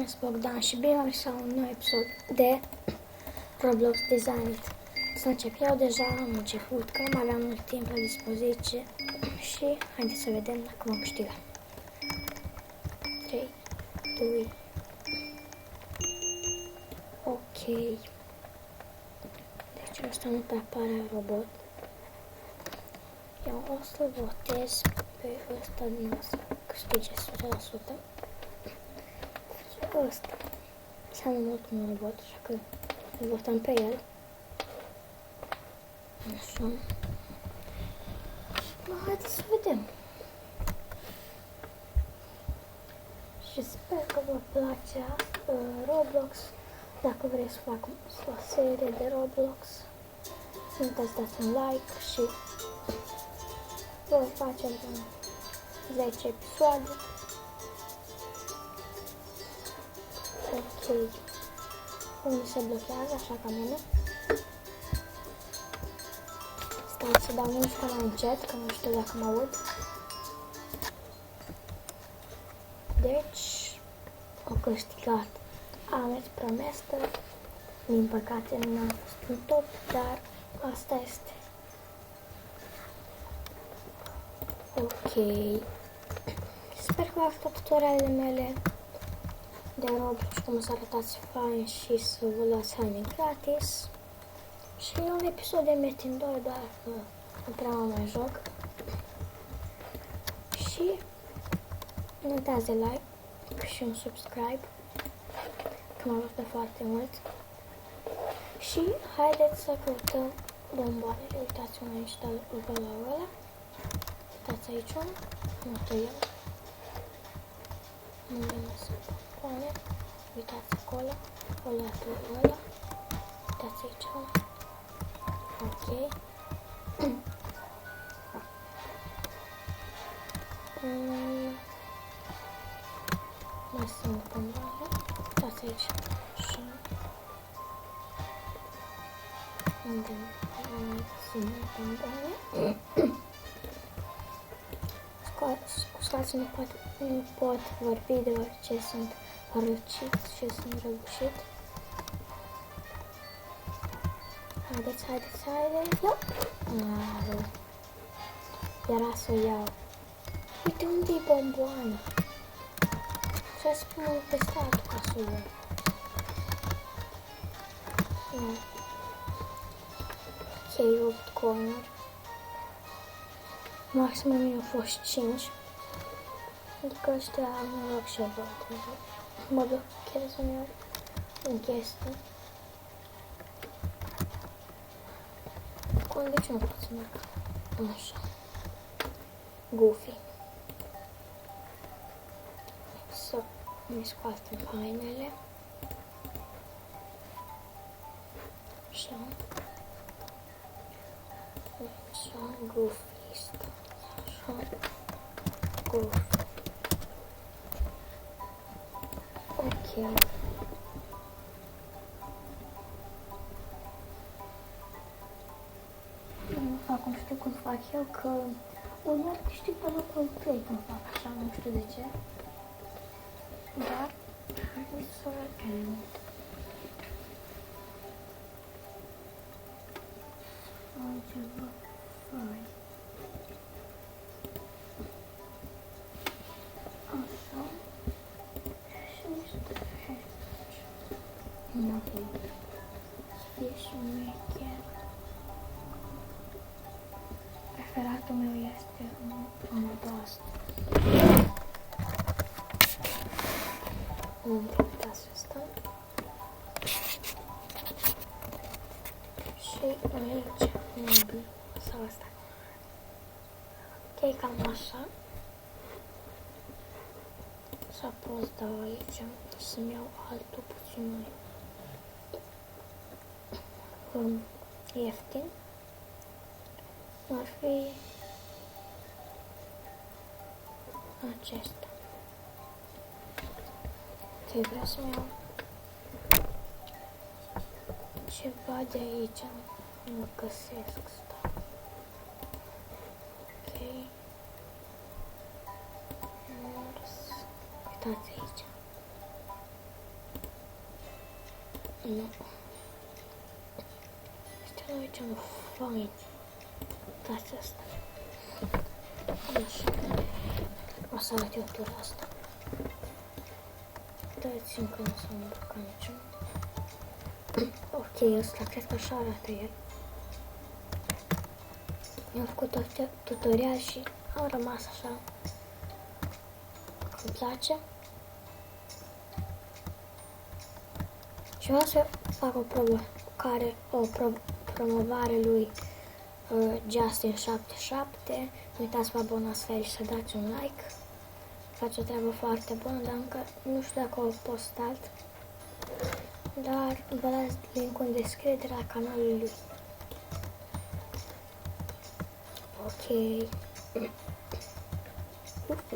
Sunt Bogdan și bine am la un nou episod de Roblox Designed. Să încep eu, deja am început, că mai aveam mult timp la dispoziție și haideți să vedem dacă vom câștiga. 3, 2, ok. Deci ăsta nu pe apare robot. Eu o să votez pe ăsta din să câștige 100%. Ăsta seamănă mult cu un robot, așa că îl votăm pe el. Așa. Haideți să vedem. Și sper că vă place Roblox. Dacă vreți să fac o serie de Roblox, nu uitați să dați un like și voi face 10 episoade. Ok. Unde se blochează, așa ca mine. Stați să dau muzica mai încet, că nu știu dacă mă aud. Deci, o câștigat Ames Promester. Din păcate nu am fost în top, dar asta este. Ok. Sper că v-au ajutat tutorialele mele de Roblox, cum să arătați fain și să vă luați haine gratis. Și un episod de Metin 2, doar că nu prea mă mai joc. Și nu uitați de like și un subscribe, că mă ajută foarte mult. Și haideți să căutăm bomboanele. Uitați-mă aici la ăla. Uitați aici unul. Nu eu. Unde mă sunt bomboane. Uitați acolo. Ăla. Uitați aici unul. Ok. Mai sunt bomboane. Uitați aici. Așa. Unde sunt bomboane. Scuzați, nu pot vorbi deoarece sunt răcit și sunt răgușit. Haideți. Iau! Era să o iau. Uite unde-i bomboana. Trebuie să pun pe statul ca să o iau. Ok, 8 coinuri. Maximum mi-au fost 5. Adică ăștia am noroc și eu mă blochez uneori în chestii. De ce nu pot să merg? Așa. Goofy. Să ne scoatem hainele. Așa. Așa, Goofy. Așa. Goofy. Ok. Acum știu cum fac eu, că uneori câștig pe locul 3 când fac așa, nu știu de ce. Dar haideți să vedem. Altceva fain. Așa. Și niște hashtags. Ok. Ești un mecher. Preferatul meu este un dost. Uitați asta. Și aici maybe sau asta. Ok, cam așa. Să pot dau aici să-mi iau altul puțin mai ieftin. Ar fi acesta. Ce vreau să-mi iau ceva de aici. Nu găsesc, stau. Ok. Uitați aici. Nu. Stai aici, mă, fain. Dați asta. Așa. O să arăt eu tura asta. Dați-mi că nu s-a îmbrăcat niciun. Ok, ăsta cred că așa arată el. Mi-am făcut tutorial și am rămas așa. Îmi place. Și vreau să fac o probă promovare lui Justin77. Nu uitați să vă abonați și să dați un like. Face o treabă foarte bună, dar încă nu știu dacă o postat. Dar vă las link-ul în descriere la canalul lui. Ok. Ufi.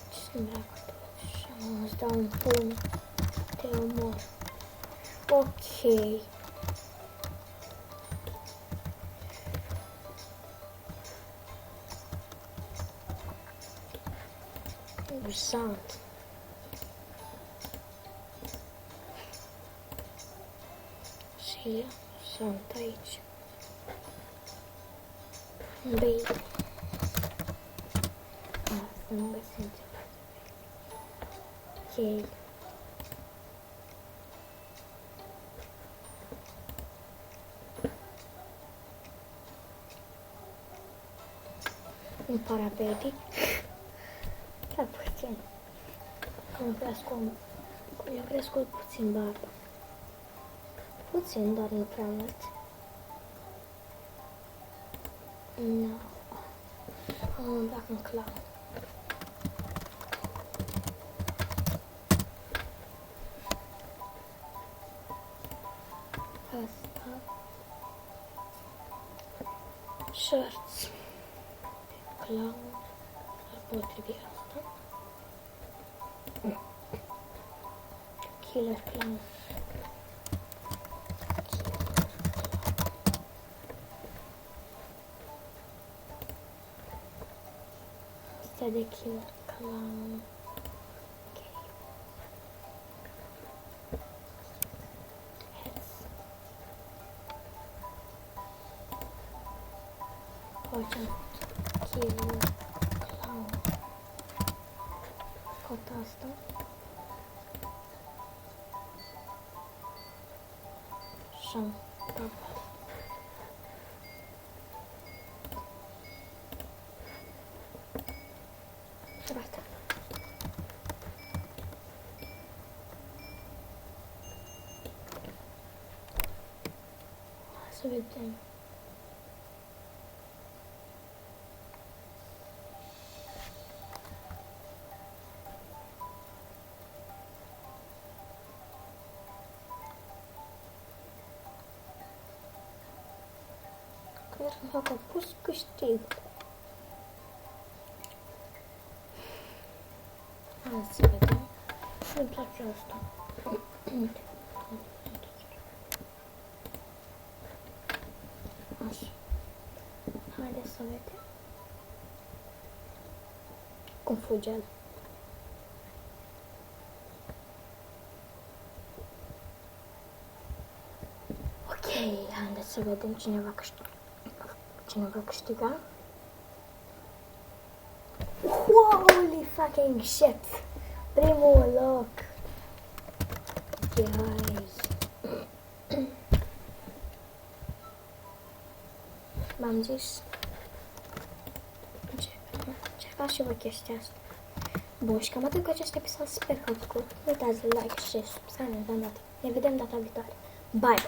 Ce se îmbracă tot așa? Îți dau un pumn. Te omor. Ok. Amuzant. Și sunt aici. Bine. Să nu găsim ceva. Ok. Un parababy. Da, puțin. Mi-a crescut puțin barba. Puțin, dar nu prea mult. Nu. Am îmbrac în clown. Asta. Shirts. Clown. Ar potrivi asta. Killer clown. Asta de killer clown. Ok. Heads. Facem killer clown. Scot asta. Așa, bravo. Gata. Hai să vedem. Dacă a pus câștig. Hai să vedem. Nu-mi place asta. Așa. Haideți să vedem. Cum fuge el. Ok, haideți să vedem cine va câștiga. Cine va câștiga? Holy fucking shit! Primul loc! Guys! V-am zis. Încercați și voi chestia asta. Bun, și cam atât cu acest episod. Sper că ați plăcut. Nu uitați de like și subscribe. Ne vedem data viitoare. Bye!